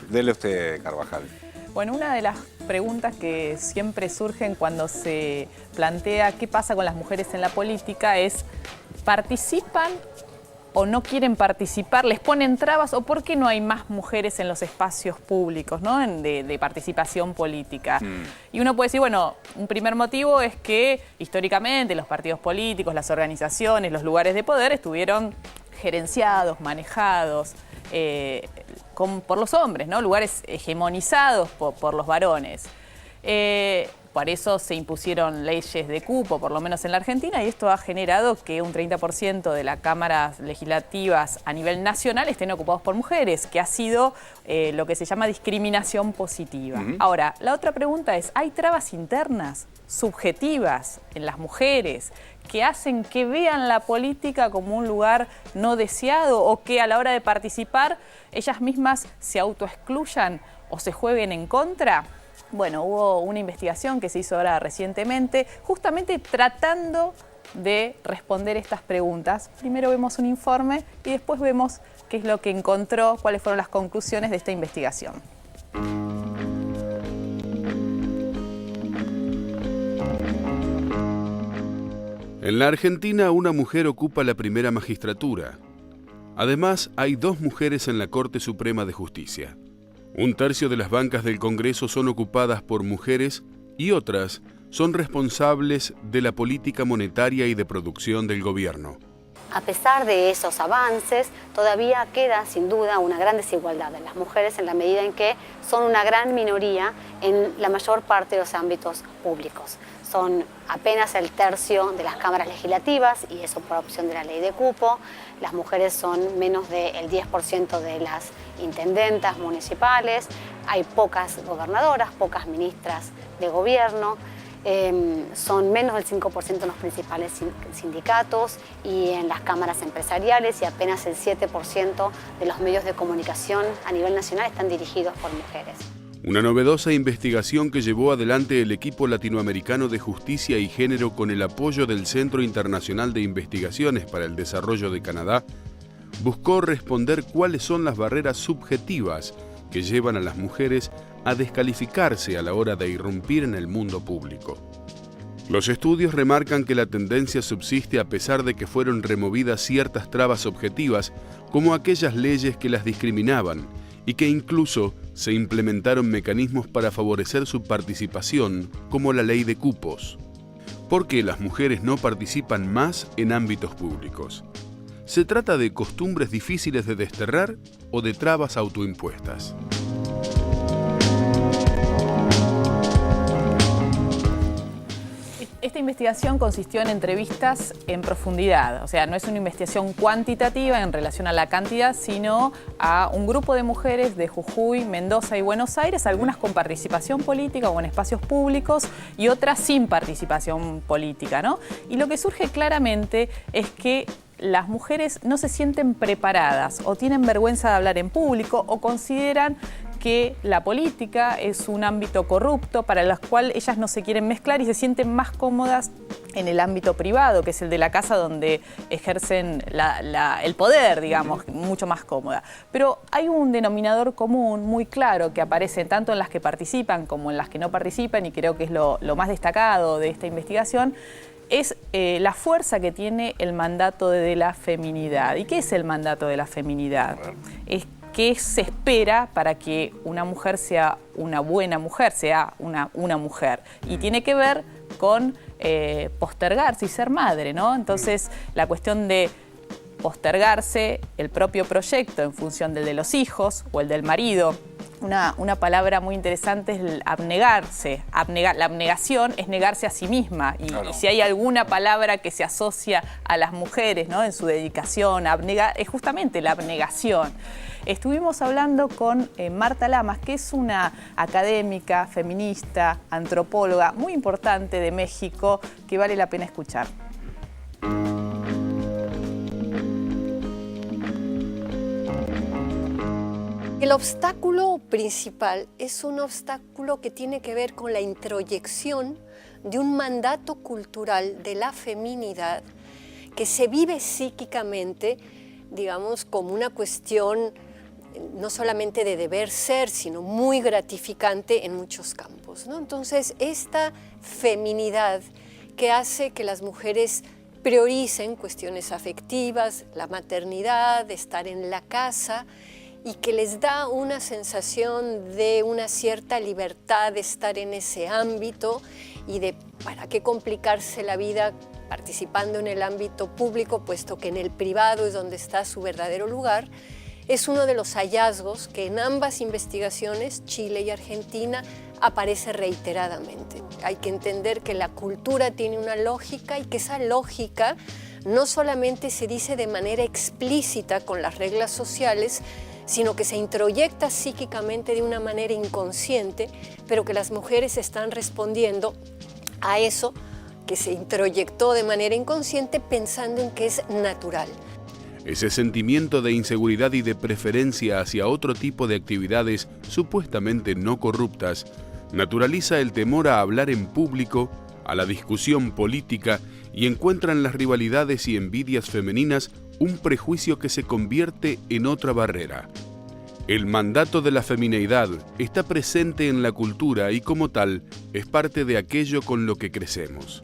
Dele usted, Carvajal. Bueno, una de las preguntas que siempre surgen cuando se plantea qué pasa con las mujeres en la política es, ¿participan o no quieren participar? ¿Les ponen trabas o por qué no hay más mujeres en los espacios públicos, ¿no? de participación política? Y uno puede decir, bueno, un primer motivo es que históricamente los partidos políticos, las organizaciones, los lugares de poder estuvieron gerenciados, manejados por los hombres, ¿no? Lugares hegemonizados por los varones. Por eso se impusieron leyes de cupo, por lo menos en la Argentina, y esto ha generado que un 30% de las cámaras legislativas a nivel nacional estén ocupados por mujeres, que ha sido lo que se llama discriminación positiva. Ahora, la otra pregunta es, ¿hay trabas internas, subjetivas, en las mujeres, que hacen que vean la política como un lugar no deseado o que a la hora de participar ellas mismas se autoexcluyan o se jueguen en contra? Bueno, hubo una investigación que se hizo ahora recientemente, justamente tratando de responder estas preguntas. Primero vemos un informe y después vemos qué es lo que encontró, cuáles fueron las conclusiones de esta investigación. En la Argentina, una mujer ocupa la primera magistratura. Además, hay 2 mujeres en la Corte Suprema de Justicia. Un tercio de las bancas del Congreso son ocupadas por mujeres y otras son responsables de la política monetaria y de producción del gobierno. A pesar de esos avances, todavía queda sin duda una gran desigualdad en las mujeres en la medida en que son una gran minoría en la mayor parte de los ámbitos públicos. Son apenas el tercio de las cámaras legislativas y eso por opción de la ley de cupo. Las mujeres son menos del 10% de las intendentas municipales. Hay pocas gobernadoras, pocas ministras de gobierno. Son menos del 5% en los principales sindicatos y en las cámaras empresariales y apenas el 7% de los medios de comunicación a nivel nacional están dirigidos por mujeres. Una novedosa investigación que llevó adelante el equipo latinoamericano de justicia y género con el apoyo del Centro Internacional de Investigaciones para el Desarrollo de Canadá buscó responder cuáles son las barreras subjetivas que llevan a las mujeres a descalificarse a la hora de irrumpir en el mundo público. Los estudios remarcan que la tendencia subsiste a pesar de que fueron removidas ciertas trabas objetivas, como aquellas leyes que las discriminaban, y que incluso se implementaron mecanismos para favorecer su participación, como la ley de cupos. ¿Por qué las mujeres no participan más en ámbitos públicos? ¿Se trata de costumbres difíciles de desterrar o de trabas autoimpuestas? Esta investigación consistió en entrevistas en profundidad, o sea, no es una investigación cuantitativa en relación a la cantidad, sino a un grupo de mujeres de Jujuy, Mendoza y Buenos Aires, algunas con participación política o en espacios públicos y otras sin participación política, ¿no? Y lo que surge claramente es que las mujeres no se sienten preparadas o tienen vergüenza de hablar en público o consideran que la política es un ámbito corrupto para el cual ellas no se quieren mezclar y se sienten más cómodas en el ámbito privado, que es el de la casa donde ejercen el poder, digamos, mucho más cómoda. Pero hay un denominador común muy claro que aparece tanto en las que participan como en las que no participan y creo que es lo más destacado de esta investigación, es la fuerza que tiene el mandato de la feminidad. ¿Y qué es el mandato de la feminidad? Es qué se espera para que una mujer sea una buena mujer, sea una mujer. Y tiene que ver con postergarse y ser madre, ¿no? Entonces, la cuestión de postergarse el propio proyecto en función del de los hijos o el del marido. Una palabra muy interesante es el abnegarse. La abnegación es negarse a sí misma. Y si hay alguna palabra que se asocia a las mujeres, ¿no?, en su dedicación a abnegar, es justamente la abnegación. Estuvimos hablando con Marta Lamas, que es una académica, feminista, antropóloga muy importante de México, que vale la pena escuchar. El obstáculo principal es un obstáculo que tiene que ver con la introyección de un mandato cultural de la feminidad que se vive psíquicamente, digamos, como una cuestión no solamente de deber ser, sino muy gratificante en muchos campos, ¿no? Entonces, esta feminidad que hace que las mujeres prioricen cuestiones afectivas, la maternidad, estar en la casa, y que les da una sensación de una cierta libertad de estar en ese ámbito y de para qué complicarse la vida participando en el ámbito público, puesto que en el privado es donde está su verdadero lugar, es uno de los hallazgos que en ambas investigaciones, Chile y Argentina, aparece reiteradamente. Hay que entender que la cultura tiene una lógica y que esa lógica no solamente se dice de manera explícita con las reglas sociales, sino que se introyecta psíquicamente de una manera inconsciente, pero que las mujeres están respondiendo a eso que se introyectó de manera inconsciente pensando en que es natural. Ese sentimiento de inseguridad y de preferencia hacia otro tipo de actividades supuestamente no corruptas naturaliza el temor a hablar en público, a la discusión política y encuentra en las rivalidades y envidias femeninas un prejuicio que se convierte en otra barrera. El mandato de la femineidad está presente en la cultura y como tal es parte de aquello con lo que crecemos.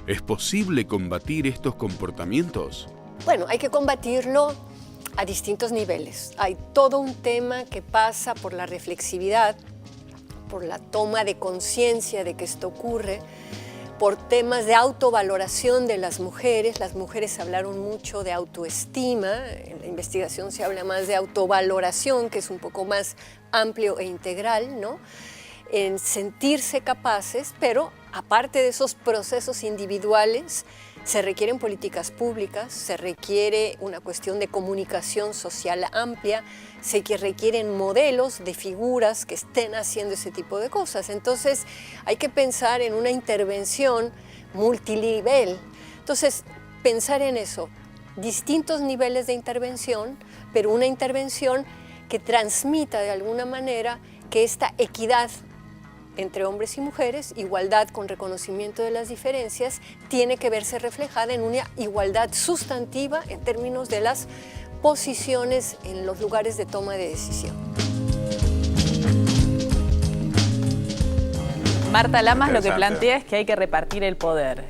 ¿Es posible combatir estos comportamientos? Bueno, hay que combatirlo a distintos niveles. Hay todo un tema que pasa por la reflexividad, por la toma de conciencia de que esto ocurre, por temas de autovaloración de las mujeres. Las mujeres hablaron mucho de autoestima, en la investigación se habla más de autovaloración, que es un poco más amplio e integral, ¿no? En sentirse capaces, pero aparte de esos procesos individuales, se requieren políticas públicas, se requiere una cuestión de comunicación social amplia, se requieren modelos de figuras que estén haciendo ese tipo de cosas. Entonces hay que pensar en una intervención multinivel. Entonces, pensar en eso, distintos niveles de intervención, pero una intervención que transmita de alguna manera que esta equidad entre hombres y mujeres, igualdad con reconocimiento de las diferencias, tiene que verse reflejada en una igualdad sustantiva en términos de las posiciones en los lugares de toma de decisión. Marta Lamas lo que plantea es que hay que repartir el poder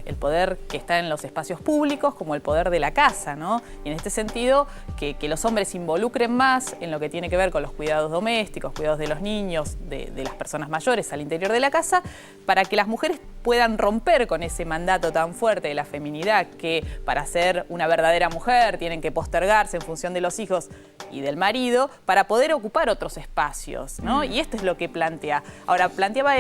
que está en los espacios públicos como el poder de la casa, ¿no? Y en este sentido, que los hombres se involucren más en lo que tiene que ver con los cuidados domésticos, cuidados de los niños, de las personas mayores al interior de la casa, para que las mujeres puedan romper con ese mandato tan fuerte de la feminidad, que para ser una verdadera mujer tienen que postergarse en función de los hijos y del marido, para poder ocupar otros espacios, ¿no? Y esto es lo que plantea. Ahora, planteaba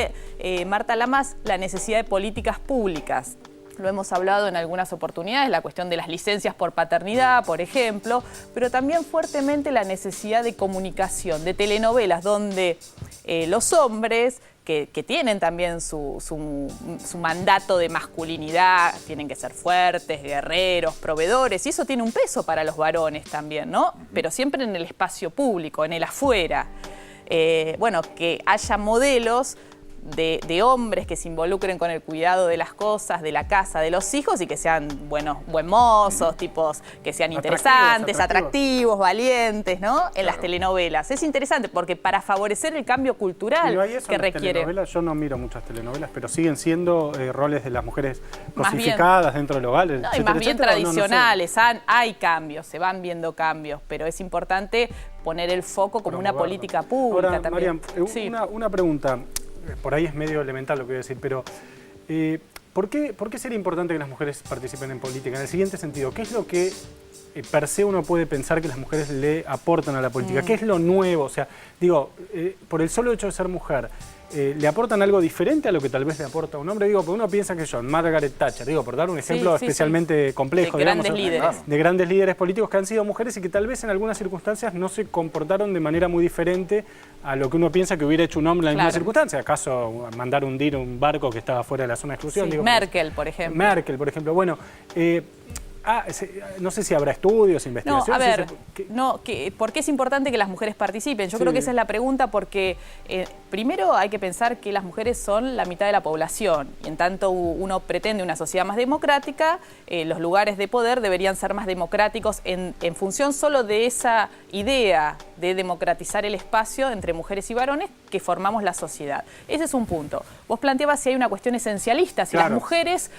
Marta Lamas la necesidad de políticas públicas. Lo hemos hablado en algunas oportunidades, la cuestión de las licencias por paternidad, por ejemplo, pero también fuertemente la necesidad de comunicación, de telenovelas, donde los hombres que tienen también su mandato de masculinidad, tienen que ser fuertes, guerreros, proveedores, y eso tiene un peso para los varones también, ¿no? Pero siempre en el espacio público, en el afuera. Bueno, que haya modelos de hombres que se involucren con el cuidado de las cosas, de la casa, de los hijos, y que sean buen mozos, tipos que sean interesantes, atractivos, valientes, ¿no? En las telenovelas. Es interesante porque para favorecer el cambio cultural que requiere. Yo no miro muchas telenovelas, pero siguen siendo roles de las mujeres cosificadas dentro del hogar. No, y más bien tradicionales. No sé. Hay cambios, se van viendo cambios, pero es importante poner el foco como una política pública. Ahora, también. Mariam, sí. una pregunta. Por ahí es medio elemental lo que voy a decir, pero ¿por qué sería importante que las mujeres participen en política? En el siguiente sentido, ¿qué es lo que per se uno puede pensar que las mujeres le aportan a la política? ¿Qué es lo nuevo? O sea, digo, por el solo hecho de ser mujer, ¿le aportan algo diferente a lo que tal vez le aporta un hombre? Digo, porque uno piensa que Margaret Thatcher, digo, por dar un ejemplo especialmente complejo, de grandes líderes. De grandes líderes políticos que han sido mujeres y que tal vez en algunas circunstancias no se comportaron de manera muy diferente a lo que uno piensa que hubiera hecho un hombre en la misma circunstancia. ¿Acaso mandar hundir un barco que estaba fuera de la zona de exclusión? Sí, digo, Merkel, por ejemplo. Merkel, por ejemplo. Bueno, no sé si habrá estudios, investigaciones. No, a ver, ¿por qué es importante que las mujeres participen? Yo creo que esa es la pregunta porque primero hay que pensar que las mujeres son la mitad de la población y en tanto uno pretende una sociedad más democrática, los lugares de poder deberían ser más democráticos en función solo de esa idea de democratizar el espacio entre mujeres y varones que formamos la sociedad. Ese es un punto. Vos planteabas si hay una cuestión esencialista, si las mujeres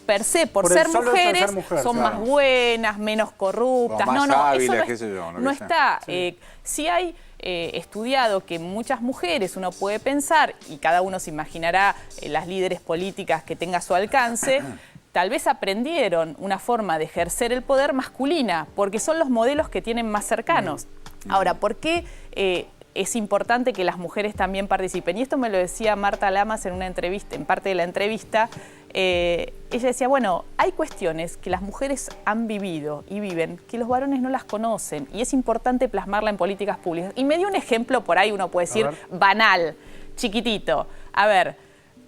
per se, por ser mujeres, son más buenas, menos corruptas. Más hábiles, qué sé yo, no está. Sí hay estudiado que muchas mujeres, uno puede pensar, y cada uno se imaginará las líderes políticas que tenga a su alcance, tal vez aprendieron una forma de ejercer el poder masculina, porque son los modelos que tienen más cercanos. Ahora, ¿por qué es importante que las mujeres también participen? Y esto me lo decía Marta Lamas en una entrevista, en parte de la entrevista. Ella decía, bueno, hay cuestiones que las mujeres han vivido y viven que los varones no las conocen y es importante plasmarla en políticas públicas. Y me dio un ejemplo, por ahí uno puede decir, banal, chiquitito. A ver,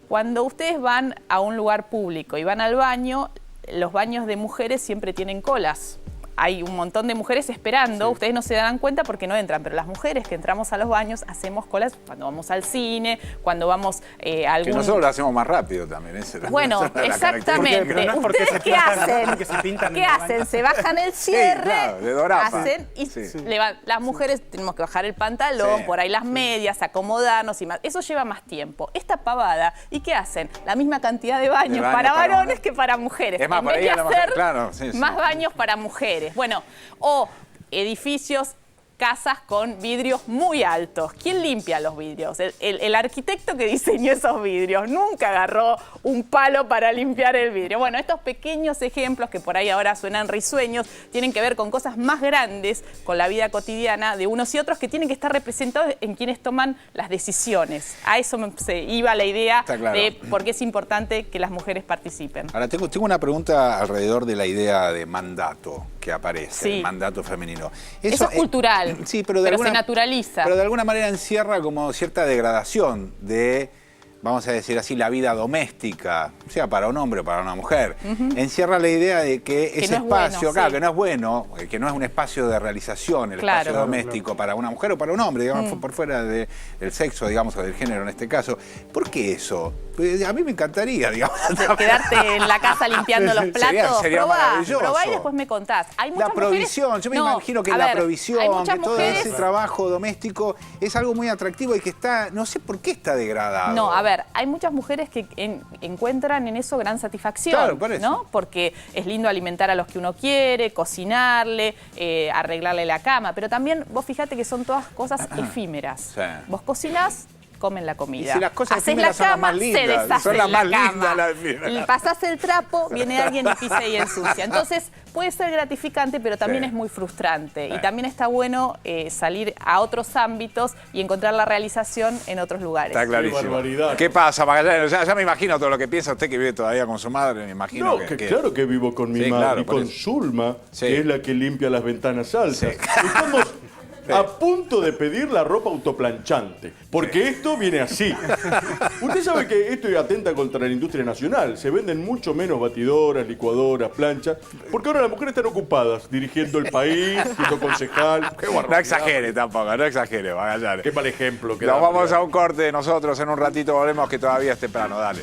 cuando ustedes van a un lugar público y van al baño, los baños de mujeres siempre tienen colas. Hay un montón de mujeres esperando, ustedes no se dan cuenta porque no entran, pero las mujeres que entramos a los baños hacemos colas cuando vamos al cine, cuando vamos a algún... Que nosotros lo hacemos más rápido también. Bueno, exactamente. ¿Ustedes qué hacen? ¿Qué hacen? Se bajan el cierre, claro, de dorapa. hacen y las mujeres tenemos que bajar el pantalón, por ahí las medias, acomodarnos y más. Eso lleva más tiempo. Esta pavada, ¿y qué hacen? La misma cantidad de baños para varones que para mujeres. Es más, en por vez ahí de a lo hacer mejor, más baños para mujeres. Bueno, o edificios, casas con vidrios muy altos. ¿Quién limpia los vidrios? El arquitecto que diseñó esos vidrios nunca agarró un palo para limpiar el vidrio. Bueno, estos pequeños ejemplos que por ahí ahora suenan risueños tienen que ver con cosas más grandes, con la vida cotidiana de unos y otros que tienen que estar representados en quienes toman las decisiones. A eso se iba la idea de por qué es importante que las mujeres participen. Ahora, tengo una pregunta alrededor de la idea de mandato que aparece, el mandato femenino. Eso es cultural. Sí, pero se naturaliza. Pero de alguna manera encierra como cierta degradación de, vamos a decir así, la vida doméstica, sea para un hombre o para una mujer. Encierra la idea de que ese espacio, que no es bueno, que no es un espacio de realización, el espacio doméstico para una mujer o para un hombre, digamos, por fuera del sexo, digamos, o del género en este caso. ¿Por qué eso? A mí me encantaría, digamos. Quedarte en la casa limpiando los platos. Sería maravilloso. Probá y después me contás. Hay muchas la provisión, mujeres... yo me imagino que la provisión, que todo mujeres... ese trabajo doméstico es algo muy atractivo y que está, no sé por qué está degradado. No, a ver, hay muchas mujeres que encuentran en eso gran satisfacción, claro, por eso. ¿no? Porque es lindo alimentar a los que uno quiere, cocinarle, arreglarle la cama, pero también vos fijate que son todas cosas efímeras. Sí. Vos cocinás, comen la comida. Y si las cosas haces la cama, se deshace la cama. Pasás el trapo, viene alguien y pisa y ensucia. Entonces, puede ser gratificante, pero también es muy frustrante. Y también está bueno salir a otros ámbitos y encontrar la realización en otros lugares. Está clarísimo. ¿Qué pasa, Magallanes? Ya me imagino todo lo que piensa usted que vive todavía con su madre, me imagino claro que vivo con mi madre y con Zulma, que es la que limpia las ventanas altas. Estamos a punto de pedir la ropa autoplanchante, porque esto viene así. Usted sabe que esto atenta contra la industria nacional. Se venden mucho menos batidoras, licuadoras, planchas, porque ahora las mujeres están ocupadas dirigiendo el país, siendo concejal. No exagere tampoco, no exagere, Magallanes. Qué mal ejemplo. Nos vamos a un corte nosotros, en un ratito volvemos que todavía es temprano, dale.